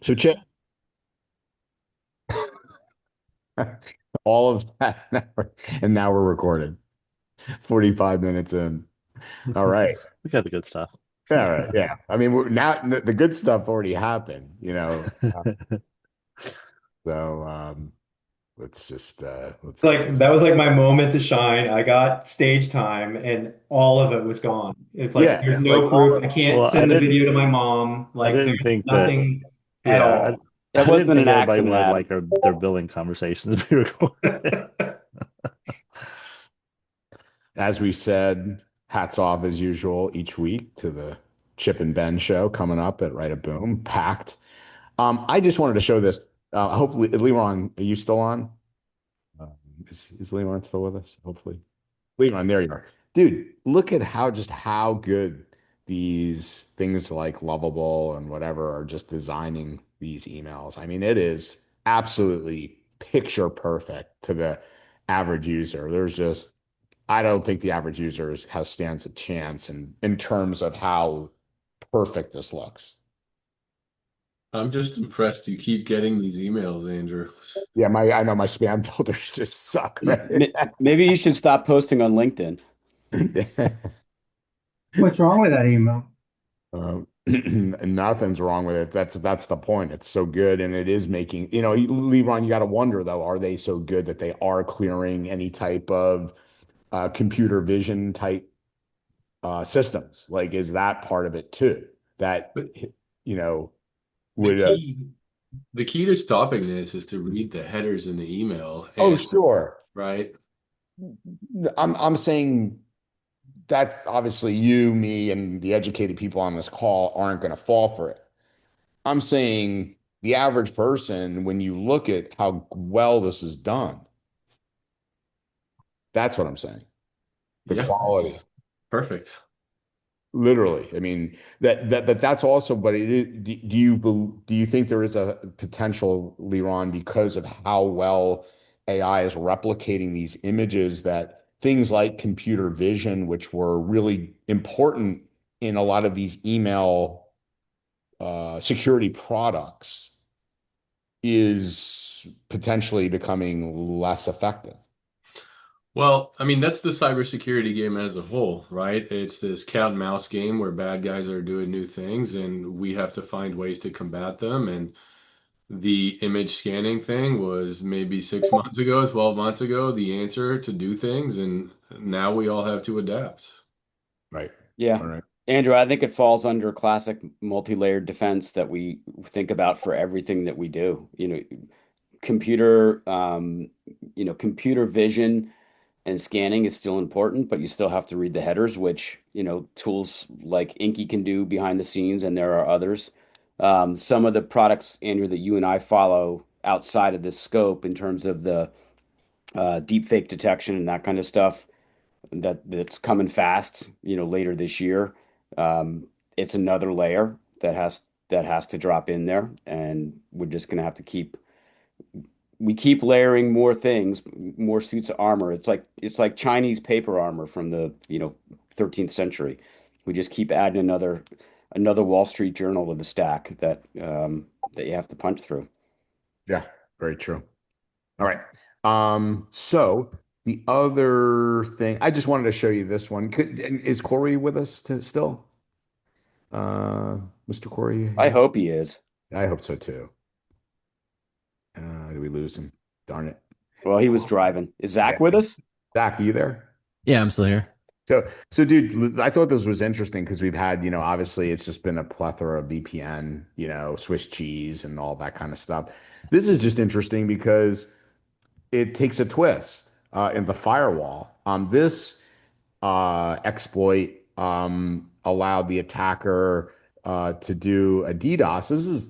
So Chip, all of that, and now we're recording. 45 minutes in. All right. We got the good stuff. All right. Yeah. I mean, we're now the good stuff already happened, you know. So let's just let's It's do like this. that was like my moment to shine. I got stage time and all of it was gone. It's like Yeah, there's like no all proof. I can't Well, send the video to my mom. I Like didn't there's think that, nothing at yeah, all. I That didn't wasn't think an anybody accident, wanted Adam. like their billing conversations to be recorded. as we said, hats off as usual each week to the Chip and Ben show coming up at Right a Boom, packed. I just wanted to show this. Hopefully, Leron, are you still on? Um, is Leon still with us? Hopefully. Leon, there you are. Dude, look at how good these things like Lovable and whatever are just designing these emails. I mean, it is absolutely picture perfect to the average user. I don't think the average user has stands a chance in terms of how perfect this looks. I'm just impressed you keep getting these emails, Andrew. Yeah, I know my spam filters just suck, right? Maybe you should stop posting on LinkedIn. What's wrong with that email? Nothing's wrong with it. That's the point. It's so good, and it is making, LeBron, you got to wonder though, are they so good that they are clearing any type of computer vision type systems? Like, is that part of it too? That But you know the would key the key to stopping this is to read the headers in the email oh and sure. right. I'm saying that obviously you, me, and the educated people on this call aren't going to fall for it. I'm saying the average person, when you look at how well this is done, that's what I'm saying. The Yeah, quality, it's perfect. literally. I mean, but that's also, but it is, do you think there is a potential, Leron, because of how well AI is replicating these images that things like computer vision, which were really important in a lot of these email security products, is potentially becoming less effective. Well, I mean, that's the cybersecurity game as a whole, right? It's this cat and mouse game where bad guys are doing new things and we have to find ways to combat them. And the image scanning thing was maybe 6 months ago, 12 months ago, the answer to do things. And now we all have to adapt. Right. Yeah. All right. Andrew, I think it falls under classic multi-layered defense that we think about for everything that we do. Computer, computer vision and scanning is still important, but you still have to read the headers, which, tools like Inky can do behind the scenes, and there are others. Some of the products, Andrew, that you and I follow outside of this scope in terms of the deep fake detection and that kind of stuff that's coming fast, later this year. It's another layer that has to drop in there, and we're just gonna have to keep layering more things, more suits of armor. It's like Chinese paper armor from the 13th century. We just keep adding another Wall Street Journal to the stack that you have to punch through. Yeah, very true. All right. So the other thing, I just wanted to show you this one. Is Corey with us still? Uh, Mr. Corey I here? hope he is. I hope so too. Did we lose him? Darn it. Well, he was driving. Is Yeah. Zach with us? Zach, are you there? Yeah, I'm still here. So, dude, I thought this was interesting because we've had, obviously it's just been a plethora of VPN, Swiss cheese and all that kind of stuff. This is just interesting because it takes a twist in the firewall. This exploit allowed the attacker to do a DDoS.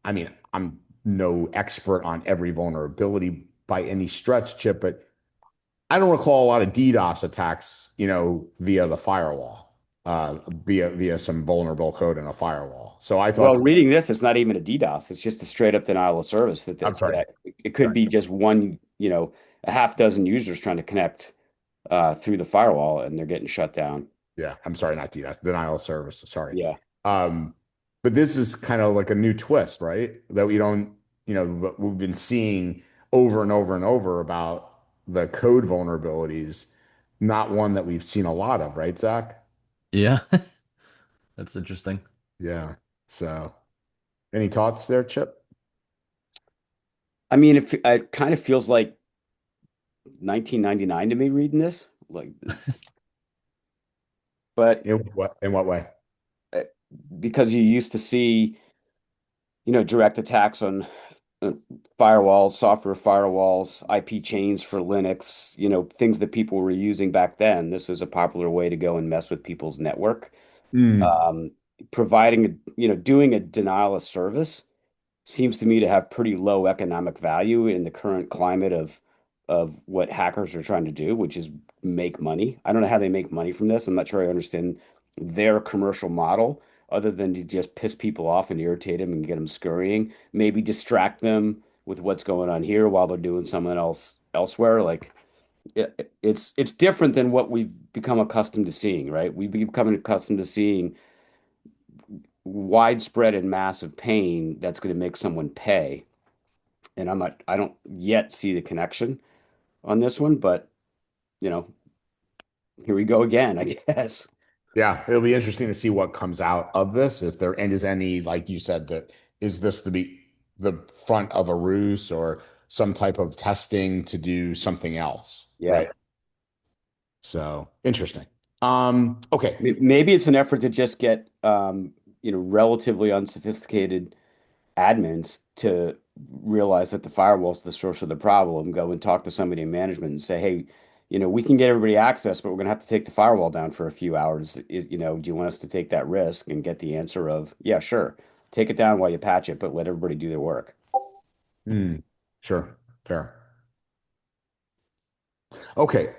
I mean, I'm no expert on every vulnerability by any stretch, Chip, but I don't recall a lot of DDoS attacks, via the firewall, via some vulnerable code in a firewall. So I thought, Well, reading this, it's not even a DDoS. It's just a straight up denial of service I'm sorry. that it could be just one, a half dozen users trying to connect through the firewall and they're getting shut down. Yeah, I'm sorry, not DDoS, denial of service. Sorry. Yeah. Um, But this is kind of like a new twist, right? That we don't, what we've been seeing over and over and over about the code vulnerabilities, not one that we've seen a lot of, right, Zach? Yeah, that's interesting. Yeah. So, any thoughts there, Chip? I mean, it kind of feels like 1999 to me reading this, like, but In what way? uh, because you used to see, direct attacks on uh, firewalls, software firewalls, IP chains for Linux, things that people were using back then. This was a popular way to go and mess with people's network. Mm. Um, doing a denial of service seems to me to have pretty low economic value in the current climate of what hackers are trying to do, which is make money. I don't know how they make money from this. I'm not sure I understand their commercial model other than to just piss people off and irritate them and get them scurrying, maybe distract them with what's going on here while they're doing something else elsewhere. Like it's different than what we've become accustomed to seeing, right? We've become accustomed to seeing widespread and massive pain that's going to make someone pay. And I don't yet see the connection on this one, but you know, here we go again, I guess. Yeah, it'll be interesting to see what comes out of this. If there and is any, like you said, that is this the front of a ruse or some type of testing to do something else, Yeah. right? So interesting. Okay. Maybe it's an effort to just get relatively unsophisticated admins to realize that the firewall's the source of the problem, go and talk to somebody in management and say, hey, we can get everybody access, but we're going to have to take the firewall down for a few hours. Do you want us to take that risk and get the answer of, yeah, sure, take it down while you patch it, but let everybody do their work. Hmm. Sure. Fair. Okay.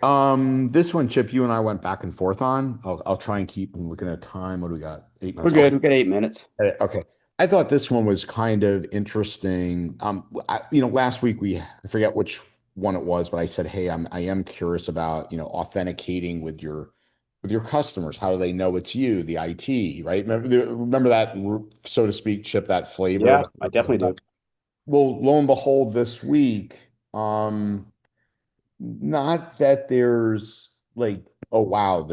This one, Chip, you and I went back and forth on. I'll try and keep I'm looking at time. What do we got? Eight We're minutes. good. Okay. We've got 8 minutes. Okay. I thought this one was kind of interesting. Last week I forget which one it was, but I said, hey, I am curious about, authenticating with your customers. How do they know it's you, the IT, right? Remember that, so to speak, Chip, that flavor? Yeah, I definitely do. Well, lo and behold, this week, not that there's like, oh wow,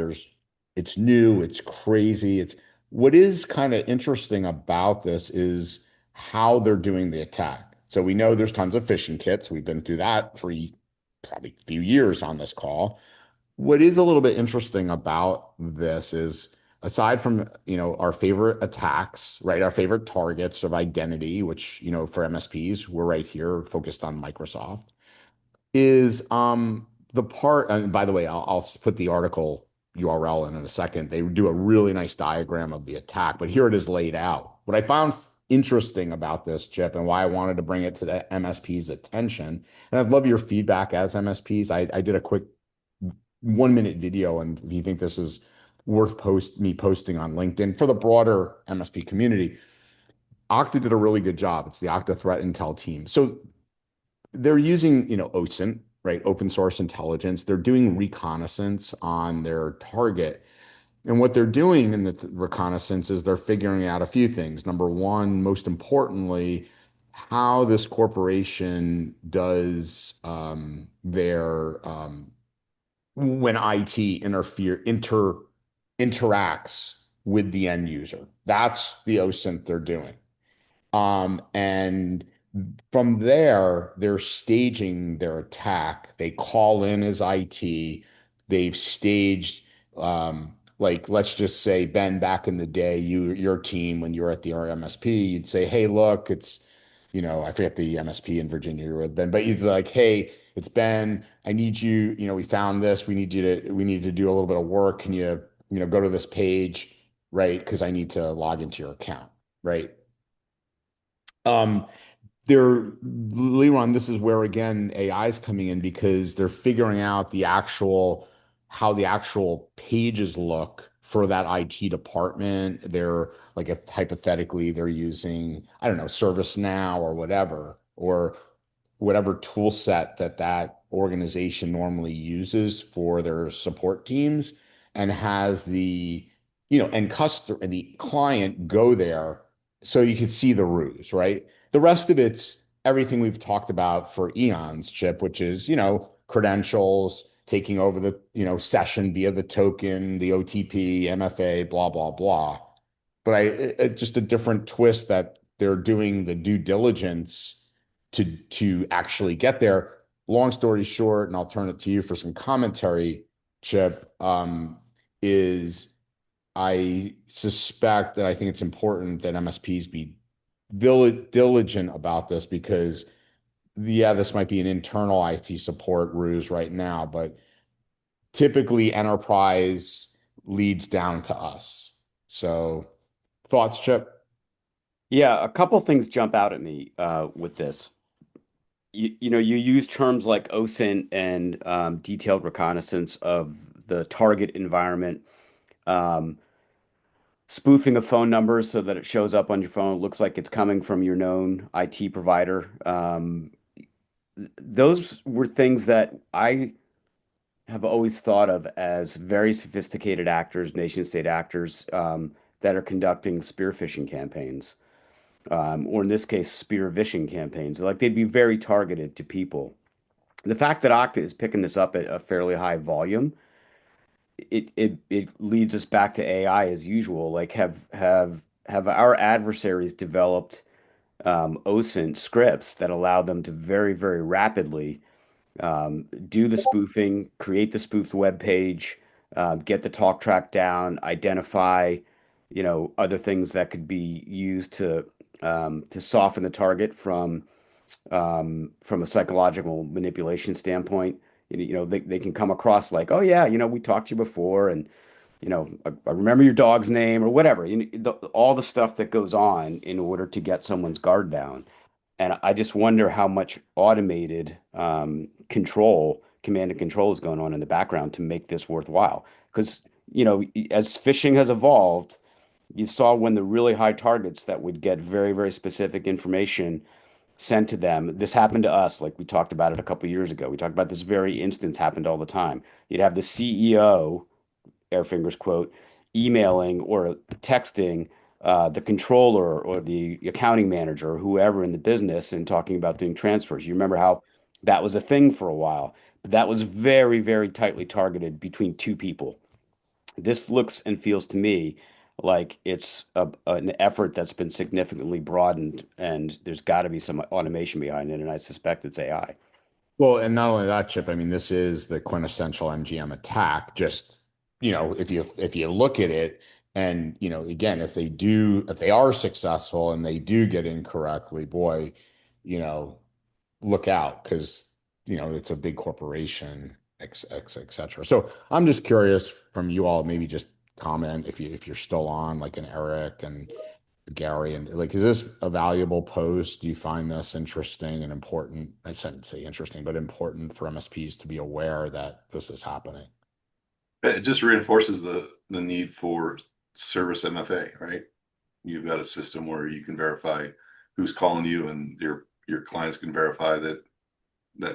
it's new, it's crazy. It's what is kind of interesting about this is how they're doing the attack. So we know there's tons of phishing kits. We've been through that for probably a few years on this call. What is a little bit interesting about this is aside from, our favorite attacks, right? Our favorite targets of identity, which, for MSPs, we're right here focused on Microsoft is the part, and by the way, I'll put the article URL in a second. They do a really nice diagram of the attack, but here it is laid out. What I found interesting about this, Chip, and why I wanted to bring it to the MSP's attention, and I'd love your feedback as MSPs. I did a quick 1 minute video, and if you think this is worth me posting on LinkedIn for the broader MSP community, Okta did a really good job. It's the Okta Threat Intel team. So they're using, OSINT, right? Open source intelligence. They're doing reconnaissance on their target. And what they're doing in the reconnaissance is they're figuring out a few things. Number one, most importantly, how this corporation does their when IT interacts with the end user. That's the OSINT they're doing. And from there, they're staging their attack. They call in as IT. They've staged, like, let's just say, Ben, back in the day, your team, when you were at the MSP, you'd say, hey, look, I forget the MSP in Virginia you were with, Ben, but you'd like, hey, it's Ben. I need you, we found this. We need to do a little bit of work. Can you, go to this page, right? Because I need to log into your account, right? Um, Leron, this is where again AI is coming in because they're figuring out how the actual pages look for that IT department. They're like if hypothetically they're using, I don't know, ServiceNow or whatever tool set that organization normally uses for their support teams and has the, and customer and the client go there so you could see the ruse, right? The rest of it's everything we've talked about for eons, Chip, which is, credentials, taking over the, session via the token, the OTP, MFA, blah, blah, blah. But just a different twist that they're doing the due diligence to actually get there. Long story short, and I'll turn it to you for some commentary, Chip, is I suspect that I think it's important that MSPs be diligent about this because, yeah, this might be an internal IT support ruse right now, but typically enterprise leads down to us. So, thoughts, Chip? Yeah, a couple things jump out at me with this. You use terms like OSINT and detailed reconnaissance of the target environment, um, spoofing a phone number so that it shows up on your phone, looks like it's coming from your known IT provider. Those were things that I have always thought of as very sophisticated actors, nation state actors, that are conducting spear phishing campaigns, or in this case, spear vishing campaigns. Like they'd be very targeted to people. The fact that Okta is picking this up at a fairly high volume, it leads us back to AI as usual. Like have our adversaries developed OSINT scripts that allow them to very, very rapidly do the spoofing, create the spoofed web page, get the talk track down, identify, other things that could be used to soften the target from a psychological manipulation standpoint. They can come across like, oh yeah, we talked to you before, and I remember your dog's name or whatever. All the stuff that goes on in order to get someone's guard down. And I just wonder how much automated command and control is going on in the background to make this worthwhile. Because, as phishing has evolved, you saw when the really high targets that would get very, very specific information sent to them. This happened to us, like we talked about it a couple years ago. We talked about this very instance happened all the time. You'd have the CEO, air fingers quote, emailing or texting the controller or the accounting manager or whoever in the business and talking about doing transfers. You remember how that was a thing for a while, but that was very, very tightly targeted between two people. This looks and feels to me like it's an effort that's been significantly broadened, and there's got to be some automation behind it, and I suspect it's AI. Well, and not only that, Chip, I mean, this is the quintessential MGM attack. Just, if you look at it and, again, if they are successful and they do get in correctly, boy, you know, look out because, it's a big corporation, et cetera. So I'm just curious from you all, maybe just comment if you're still on, like an Eric and Gary, and like, is this a valuable post? Do you find this interesting and important? I shouldn't say interesting, but important for MSPs to be aware that this is happening. It just reinforces the need for service MFA, right? You've got a system where you can verify who's calling you, and your clients can verify that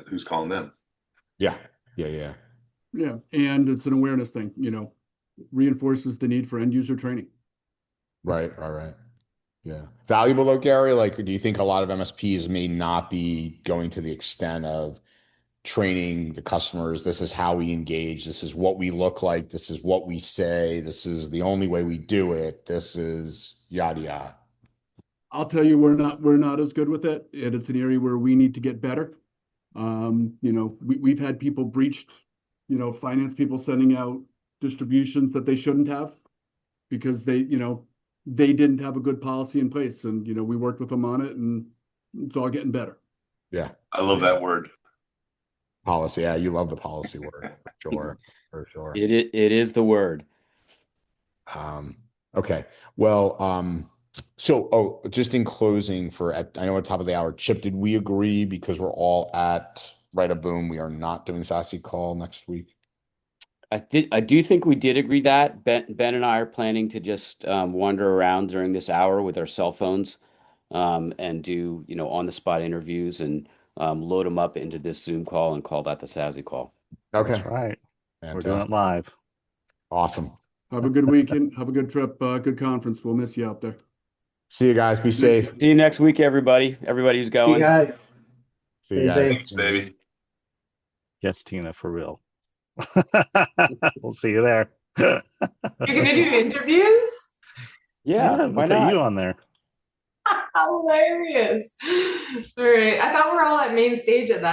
who's calling them. Yeah, yeah, yeah. Yeah, and it's an awareness thing, reinforces the need for end user training. Right, all right. Yeah. Valuable though, Gary. Like, do you think a lot of MSPs may not be going to the extent of training the customers? This is how we engage. This is what we look like. This is what we say. This is the only way we do it. This is yada yada. I'll tell you, we're not as good with it, and it's an area where we need to get better. We've had people breached, finance people sending out distributions that they shouldn't have because they didn't have a good policy in place, and we worked with them on it, and it's all getting better. Yeah. I love that word. Policy. Yeah, you love the policy word. For sure. For sure. It is the word. Okay. Well, just in closing I know at the top of the hour, Chip, did we agree because we're all at Right a Boom, we are not doing Sassy Call next week? I do think we did agree that Ben and I are planning to just wander around during this hour with our cell phones, and do on the spot interviews and load them up into this Zoom call and call that the Sassy Call. Okay. That's right. Fantastic. We're doing it live. Awesome. Have a good weekend. Have a good trip. Good conference. We'll miss you out there. See you guys. Be safe. See you next week, everybody. Everybody who's You going. guys, See you stay guys. safe. Thanks, baby. Yes, Tina, for real. We'll see you there. You're gonna do interviews? Yeah, Yeah, why we'll put not? you on there. Hilarious. All right. I thought we're all at main stage at that